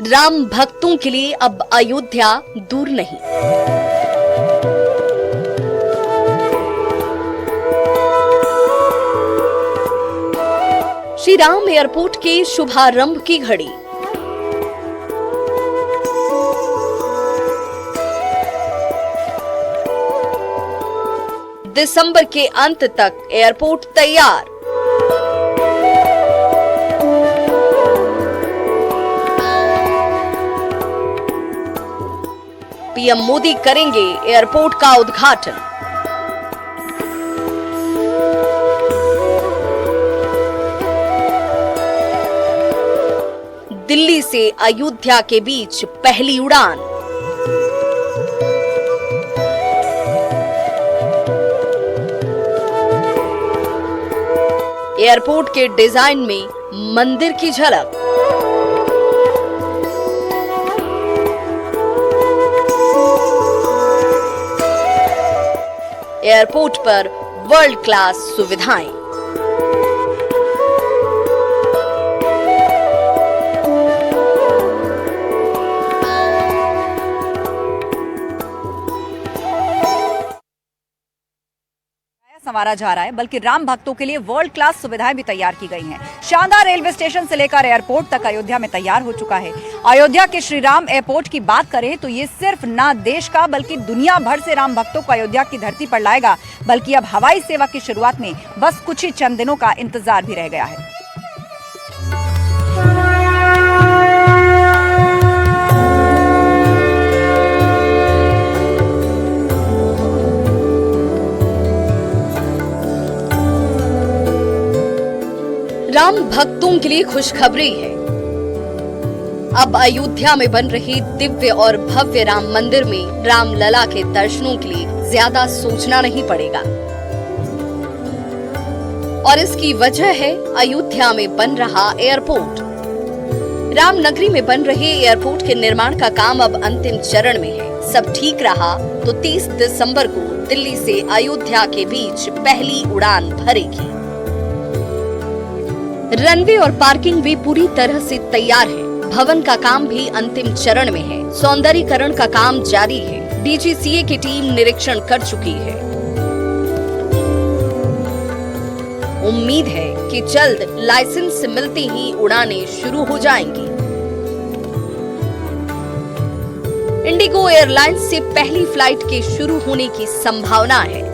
राम भक्तों के लिए अब अयोध्या दूर नहीं। श्री राम एयरपोर्ट के शुभारंभ की घड़ी। दिसंबर के अंत तक एयरपोर्ट तैयार। पीएम मोदी करेंगे एयरपोर्ट का उद्घाटन। दिल्ली से अयोध्या के बीच पहली उड़ान। एयरपोर्ट के डिजाइन में मंदिर की झलक। एयरपोर्ट पर वर्ल्ड क्लास सुविधाएं। संवारा जा रहा है, बल्कि राम भक्तों के लिए वर्ल्ड क्लास सुविधाएं भी तैयार की गई हैं। शानदार रेलवे स्टेशन से लेकर एयरपोर्ट तक अयोध्या में तैयार हो चुका है। अयोध्या के श्री राम एयरपोर्ट की बात करें तो ये सिर्फ ना देश का बल्कि दुनिया भर से राम भक्तों को अयोध्या की धरती पर लाएगा, बल्कि अब हवाई सेवा की शुरुआत में बस कुछ ही चंद दिनों का इंतजार भी रह गया है। राम भक्तों के लिए खुशखबरी है। अब अयोध्या में बन रहे दिव्य और भव्य राम मंदिर में राम लला के दर्शनों के लिए ज्यादा सोचना नहीं पड़ेगा। और इसकी वजह है अयोध्या में बन रहा एयरपोर्ट। राम नगरी में बन रहे एयरपोर्ट के निर्माण का काम अब अंतिम चरण में है। सब ठीक रहा तो 30 दिसंबर को दिल्ली से अयोध्या के बीच पहली उड़ान भरेगी। रनवे और पार्किंग भी पूरी तरह से तैयार है। भवन का काम भी अंतिम चरण में है। सौंदर्यीकरण का काम जारी है। डीजीसीए की टीम निरीक्षण कर चुकी है। उम्मीद है कि जल्द लाइसेंस मिलते ही उड़ानें शुरू हो जाएंगी। इंडिगो एयरलाइंस से पहली फ्लाइट के शुरू होने की संभावना है।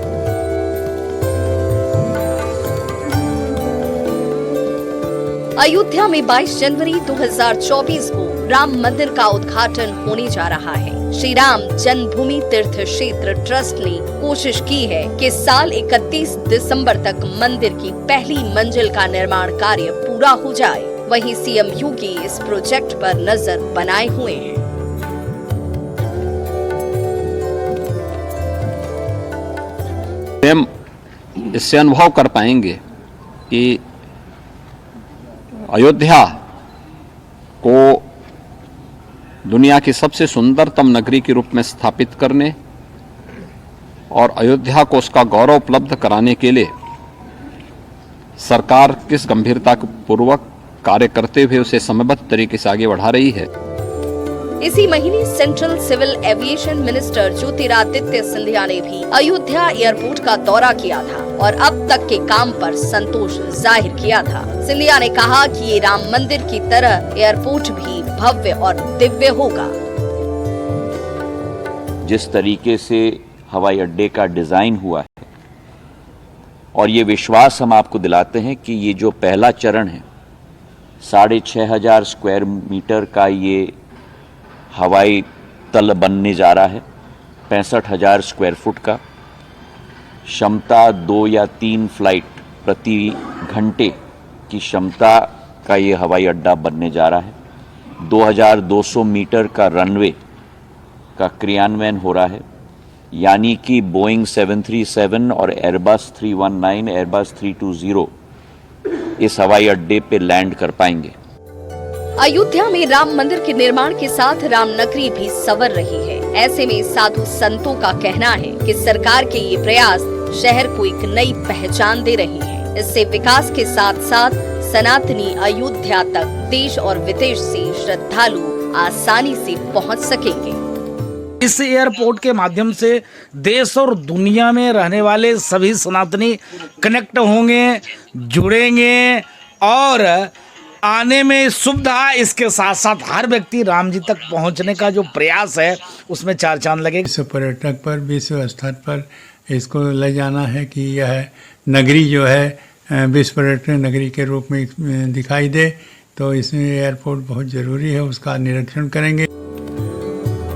अयोध्या में 22 जनवरी 2024 को राम मंदिर का उद्घाटन होने जा रहा है। श्री राम जन्मभूमि तीर्थ क्षेत्र ट्रस्ट ने कोशिश की है कि साल 31 दिसंबर तक मंदिर की पहली मंजिल का निर्माण कार्य पूरा हो जाए। वहीं सीएम योगी इस प्रोजेक्ट पर नजर बनाए हुए हैं। हम इससे अनुभव कर पाएंगे कि अयोध्या को दुनिया की सबसे सुंदरतम नगरी के रूप में स्थापित करने और अयोध्या को उसका गौरव उपलब्ध कराने के लिए सरकार किस गंभीरता पूर्वक कार्य करते हुए उसे समयबद्ध तरीके से आगे बढ़ा रही है। इसी महीने central civil aviation minister Jyotiraditya Scindia ने भी अयोध्या एयरपोर्ट का दौरा किया था और अब तक के काम पर संतोष जाहिर किया था। सिंधिया ने कहा कि ये राम मंदिर की तरह एयरपोर्ट भी भव्य और दिव्य होगा। जिस तरीके से हवाई अड्डे का डिजाइन हुआ है और ये विश्वास हम आपको दिलाते हैं कि ये जो पहला चरण है 6,500 स्क्वायर मीटर का ये हवाई तल बनने जा रहा है। 65,000 स्क्वायर फुट का क्षमता 2 या 3 फ्लाइट प्रति घंटे की क्षमता का ये हवाई अड्डा बनने जा रहा है। 2,200 मीटर का रनवे का क्रियान्वयन हो रहा है, यानी कि बोइंग 737 और एयरबस 319, एयरबस 320 इस हवाई अड्डे पे लैंड कर पाएंगे। अयोध्या में राम मंदिर के निर्माण के साथ राम नगरी भी संवर रही है। ऐसे में साधु संतों का कहना है कि सरकार के ये प्रयास शहर को एक नई पहचान दे रहे हैं। इससे विकास के साथ साथ सनातनी अयोध्या तक देश और विदेश से श्रद्धालु आसानी से पहुंच सकेंगे। इस एयरपोर्ट के माध्यम से देश और दुनिया में रहने वाले सभी सनातनी कनेक्ट होंगे, जुड़ेंगे और आने में सुविधा, इसके साथ साथ हर व्यक्ति राम जी तक पहुंचने का जो प्रयास है उसमें चार चांद लगेगा। विश्व पर्यटक पर, विश्व स्तर पर इसको ले जाना है कि यह नगरी जो है विश्व पर्यटक नगरी के रूप में दिखाई दे, तो इसमें एयरपोर्ट बहुत जरूरी है, उसका निरीक्षण करेंगे।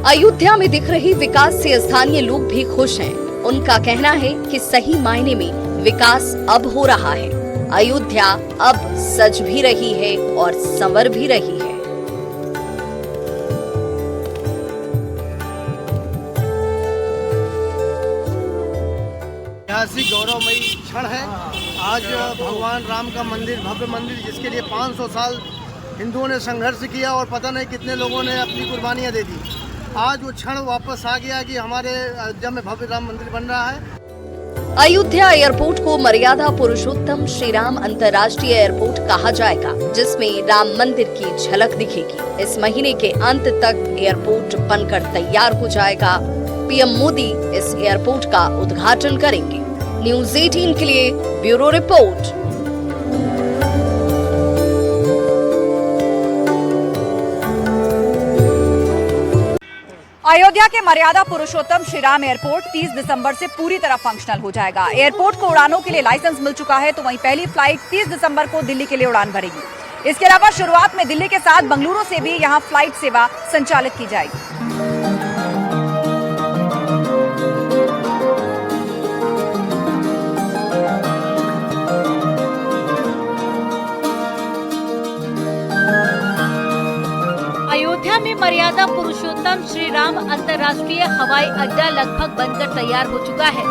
अयोध्या में दिख रही विकास से स्थानीय लोग भी खुश हैं। उनका कहना है कि सही मायने में विकास अब हो रहा है। अयोध्या अब सज भी रही है और संवर भी रही है। ऐतिहासिक गौरवमयी क्षण है। आज भगवान राम का मंदिर, भव्य मंदिर, जिसके लिए 500 साल हिंदुओं ने संघर्ष किया और पता नहीं कितने लोगों ने अपनी कुर्बानियां दे दी। आज वो क्षण वापस आ गया कि हमारे अयोध्या में भव्य राम मंदिर बन रहा है। अयोध्या एयरपोर्ट को मर्यादा पुरुषोत्तम श्री राम अंतर्राष्ट्रीय एयरपोर्ट कहा जाएगा, जिसमें राम मंदिर की झलक दिखेगी। इस महीने के अंत तक एयरपोर्ट बनकर तैयार हो जाएगा। पीएम मोदी इस एयरपोर्ट का उद्घाटन करेंगे। न्यूज़ 18 के लिए ब्यूरो रिपोर्ट। अयोध्या के मर्यादा पुरुषोत्तम श्री राम एयरपोर्ट 30 दिसंबर से पूरी तरह फंक्शनल हो जाएगा। एयरपोर्ट को उड़ानों के लिए लाइसेंस मिल चुका है, तो वहीं पहली फ्लाइट 30 दिसंबर को दिल्ली के लिए उड़ान भरेगी। इसके अलावा शुरुआत में दिल्ली के साथ बंगलुरु से भी यहां फ्लाइट सेवा संचालित की जाएगी। अयोध्या में मर्यादा पुरुषोत्तम श्री राम अंतर्राष्ट्रीय हवाई अड्डा लगभग बनकर तैयार हो चुका है।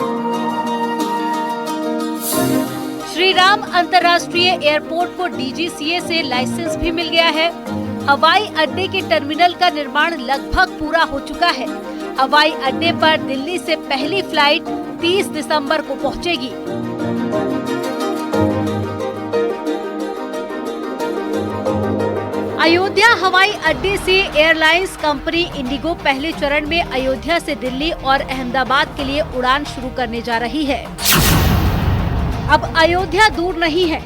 श्री राम अंतर्राष्ट्रीय एयरपोर्ट को DGCA से लाइसेंस भी मिल गया है। हवाई अड्डे के टर्मिनल का निर्माण लगभग पूरा हो चुका है। हवाई अड्डे पर दिल्ली से पहली फ्लाइट 30 दिसंबर को पहुंचेगी। अयोध्या हवाई अड्डे से एयरलाइंस कंपनी इंडिगो पहले चरण में अयोध्या से दिल्ली और अहमदाबाद के लिए उड़ान शुरू करने जा रही है। अब अयोध्या दूर नहीं है।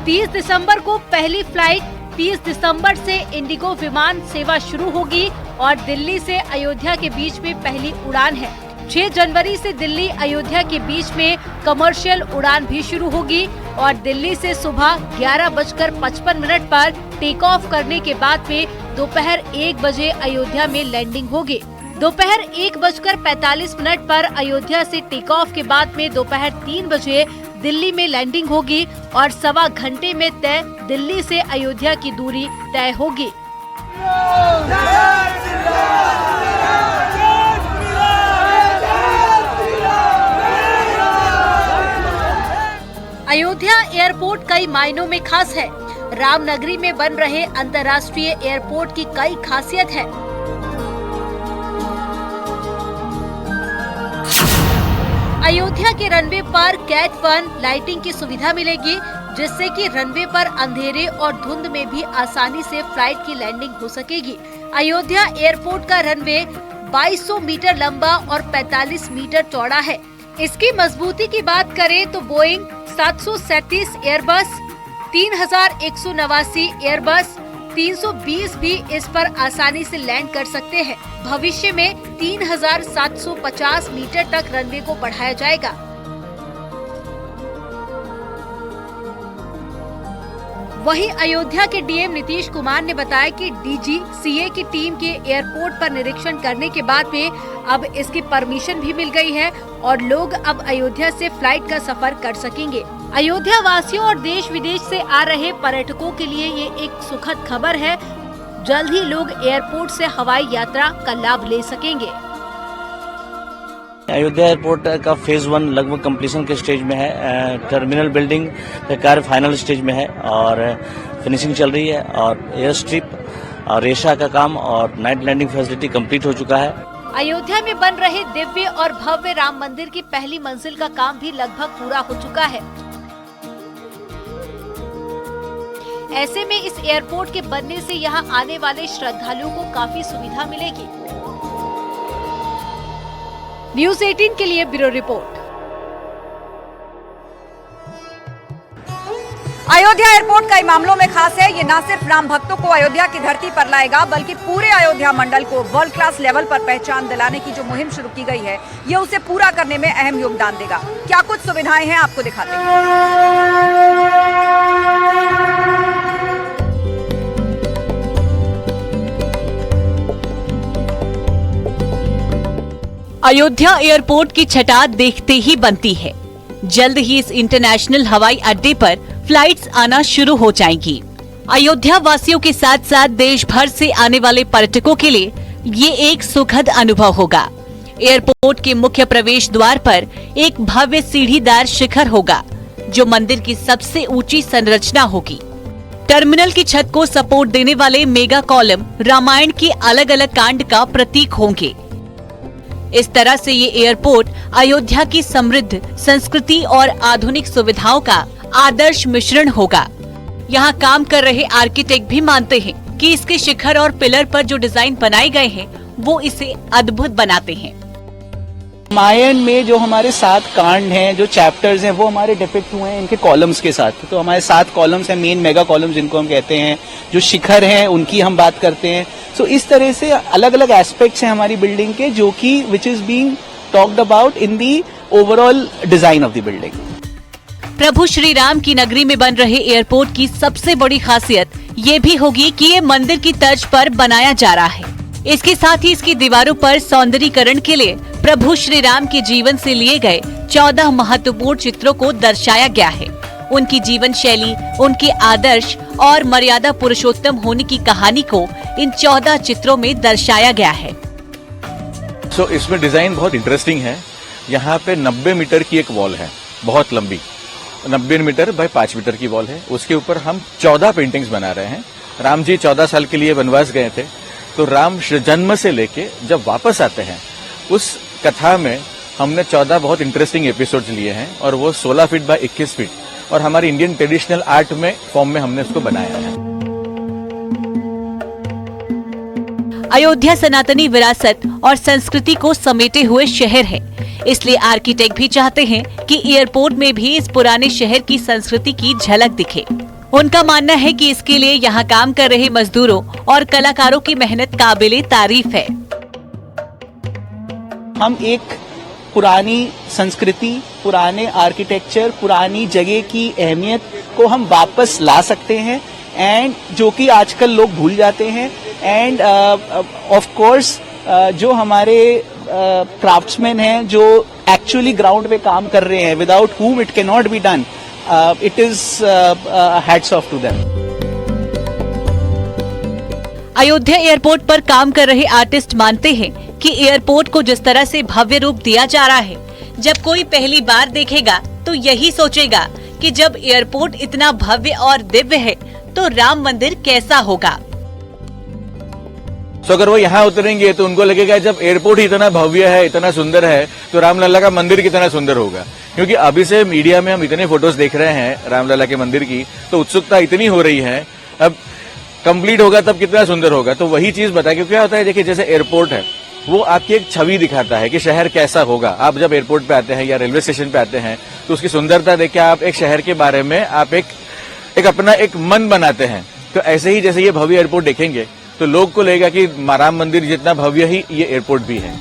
30 दिसंबर को पहली फ्लाइट, 30 दिसंबर से इंडिगो विमान सेवा शुरू होगी और दिल्ली से अयोध्या के बीच में पहली उड़ान है। 6 जनवरी से दिल्ली अयोध्या के बीच में कमर्शियल उड़ान भी शुरू होगी और दिल्ली से सुबह 11:55 पर टेक ऑफ करने के बाद में दोपहर 1 बजे अयोध्या में लैंडिंग होगी। दोपहर 1:45 पर अयोध्या से टेक ऑफ के बाद में दोपहर 3 बजे दिल्ली में लैंडिंग होगी और सवा घंटे में तय दिल्ली से अयोध्या की दूरी तय होगी। अयोध्या एयरपोर्ट कई मायनों में खास है। रामनगरी में बन रहे अंतर्राष्ट्रीय एयरपोर्ट की कई खासियत है। अयोध्या के रनवे पर कैट 1 लाइटिंग की सुविधा मिलेगी, जिससे कि रनवे पर अंधेरे और धुंध में भी आसानी से फ्लाइट की लैंडिंग हो सकेगी। अयोध्या एयरपोर्ट का रनवे 2200 मीटर लंबा और 45 मीटर चौड़ा है। इसकी मजबूती की बात करें तो बोइंग 737 एयरबस, 3189 एयरबस, 320 भी इस पर आसानी से लैंड कर सकते हैं। भविष्य में 3750 मीटर तक रनवे को बढ़ाया जाएगा। वहीं अयोध्या के डीएम नीतीश कुमार ने बताया कि DGCA की टीम के एयरपोर्ट पर निरीक्षण करने के बाद में अब इसकी परमिशन भी मिल गई है और लोग अब अयोध्या से फ्लाइट का सफर कर सकेंगे। अयोध्या वासियों और देश विदेश से आ रहे पर्यटकों के लिए ये एक सुखद खबर है। जल्द ही लोग एयरपोर्ट से हवाई यात्रा का लाभ ले सकेंगे। अयोध्या एयरपोर्ट का फेज 1 लगभग कंप्लीशन के स्टेज में है। टर्मिनल बिल्डिंग का कार्य फाइनल स्टेज में है और फिनिशिंग चल रही है और एयर स्ट्रिप और रेशा का काम और नाइट लैंडिंग फैसिलिटी कंप्लीट हो चुका है। अयोध्या में बन रहे दिव्य और भव्य राम मंदिर की पहली मंजिल का काम भी लगभग पूरा हो चुका है। ऐसे में इस एयरपोर्ट के बनने से यहाँ आने वाले श्रद्धालुओं को काफी सुविधा मिलेगी। न्यूज़ 18 के लिए ब्यूरो रिपोर्ट। अयोध्या एयरपोर्ट कई मामलों में खास है। ये न सिर्फ राम भक्तों को अयोध्या की धरती पर लाएगा, बल्कि पूरे अयोध्या मंडल को वर्ल्ड क्लास लेवल पर पहचान दिलाने की जो मुहिम शुरू की गई है, ये उसे पूरा करने में अहम योगदान देगा। क्या कुछ सुविधाएं हैं, आपको दिखाते हैं। अयोध्या एयरपोर्ट की छटा देखते ही बनती है। जल्द ही इस इंटरनेशनल हवाई अड्डे पर फ्लाइट्स आना शुरू हो जाएंगी। अयोध्या वासियों के साथ साथ देश भर से आने वाले पर्यटकों के लिए ये एक सुखद अनुभव होगा। एयरपोर्ट के मुख्य प्रवेश द्वार पर एक भव्य सीढ़ीदार शिखर होगा, जो मंदिर की सबसे ऊंची संरचना होगी। टर्मिनल की छत को सपोर्ट देने वाले मेगा कॉलम रामायण के अलग अलग कांड का प्रतीक होंगे। इस तरह से ये एयरपोर्ट अयोध्या की समृद्ध संस्कृति और आधुनिक सुविधाओं का आदर्श मिश्रण होगा। यहाँ काम कर रहे आर्किटेक्ट भी मानते हैं कि इसके शिखर और पिलर पर जो डिजाइन बनाए गए हैं, वो इसे अद्भुत बनाते हैं। रामायण में जो हमारे 7 कांड हैं, जो चैप्टर्स हैं, वो हमारे डिपिक्ट हुए हैं इनके कॉलम्स के साथ। तो हमारे 7 कॉलम्स हैं, मेन मेगा कॉलम्स जिनको हम कहते हैं। जो शिखर हैं उनकी हम बात करते हैं। सो इस तरह से अलग अलग एस्पेक्ट्स हैं हमारी बिल्डिंग के, जो कि which is being talked about in the overall design of the building. प्रभु श्री राम की नगरी में बन रहे एयरपोर्ट की सबसे बड़ी खासियत ये भी होगी कि ये मंदिर की तर्ज पर बनाया जा रहा है। इसके साथ ही इसकी दीवारों पर सौंदर्यीकरण के लिए प्रभु श्री राम के जीवन से लिए गए 14 महत्वपूर्ण चित्रों को दर्शाया गया है। उनकी जीवन शैली, उनके आदर्श और मर्यादा पुरुषोत्तम होने की कहानी को इन 14 चित्रों में दर्शाया गया है। इसमें डिजाइन बहुत इंटरेस्टिंग है। यहाँ पे 90 मीटर की एक वॉल है, बहुत लंबी, 90 मीटर बाय 5 मीटर की वॉल है। उसके ऊपर हम 14 पेंटिंग्स बना रहे हैं। राम जी 14 साल के लिए वनवास गए थे, तो राम जन्म से लेके जब वापस आते हैं, उस कथा में हमने 14 बहुत इंटरेस्टिंग एपिसोड्स लिए हैं, और वो 16 फीट बाय 21 फीट, और हमारी इंडियन ट्रेडिशनल आर्ट में फॉर्म में हमने उसको बनाया है। अयोध्या सनातनी विरासत और संस्कृति को समेटे हुए शहर है, इसलिए आर्किटेक्ट भी चाहते हैं कि एयरपोर्ट में भी इस पुराने शहर की संस्कृति की झलक दिखे। उनका मानना है कि इसके लिए यहाँ काम कर रहे मजदूरों और कलाकारों की मेहनत काबिले तारीफ है। हम एक पुरानी संस्कृति, पुराने आर्किटेक्चर, पुरानी जगह की अहमियत को हम वापस ला सकते हैं, एंड जो कि आजकल लोग भूल जाते हैं। एंड ऑफ कोर्स जो हमारे क्राफ्ट्समैन हैं, जो एक्चुअली ग्राउंड पे काम कर रहे हैं, without whom it can not be done, it is hats off to them. Ayodhya airport पर काम कर रहे आर्टिस्ट मानते हैं कि एयरपोर्ट को जिस तरह से भव्य रूप दिया जा रहा है, जब कोई पहली बार देखेगा तो यही सोचेगा कि जब एयरपोर्ट इतना भव्य और दिव्य है तो राम मंदिर कैसा होगा। तो अगर वो यहाँ उतरेंगे तो उनको लगेगा जब एयरपोर्ट ही इतना भव्य है, इतना सुंदर है, तो रामलला का मंदिर कितना सुंदर होगा। क्योंकि अभी से मीडिया में हम इतने फोटोज देख रहे हैं रामलला के मंदिर की, तो उत्सुकता इतनी हो रही है, अब कंप्लीट होगा तब कितना सुंदर होगा। तो वही चीज बताया, क्योंकि क्या होता है, देखिए जैसे एयरपोर्ट है, वो आपकी एक छवि दिखाता है कि शहर कैसा होगा। आप जब एयरपोर्ट पे आते हैं या रेलवे स्टेशन पे आते हैं, तो उसकी सुंदरता देख के आप एक शहर के बारे में आप एक अपना एक मन बनाते हैं। तो ऐसे ही जैसे ये भव्य एयरपोर्ट देखेंगे तो लोग को लगेगा कि राम मंदिर जितना भव्य ही ये एयरपोर्ट भी है।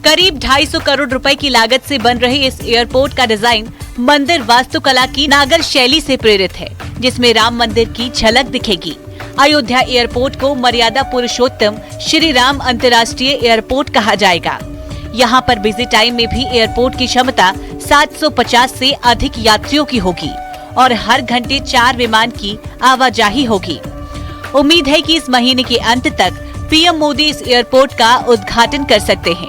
करीब 250 करोड़ रुपए की लागत से बन रहे इस एयरपोर्ट का डिजाइन मंदिर वास्तुकला की नागर शैली से प्रेरित है, जिसमें राम मंदिर की झलक दिखेगी। अयोध्या एयरपोर्ट को मर्यादा पुरुषोत्तम श्री राम अंतर्राष्ट्रीय एयरपोर्ट कहा जाएगा। यहाँ पर बिजी टाइम में भी एयरपोर्ट की क्षमता 750 से अधिक यात्रियों की होगी और हर घंटे 4 विमान की आवाजाही होगी। उम्मीद है कि इस महीने के अंत तक पीएम मोदी इस एयरपोर्ट का उद्घाटन कर सकते हैं।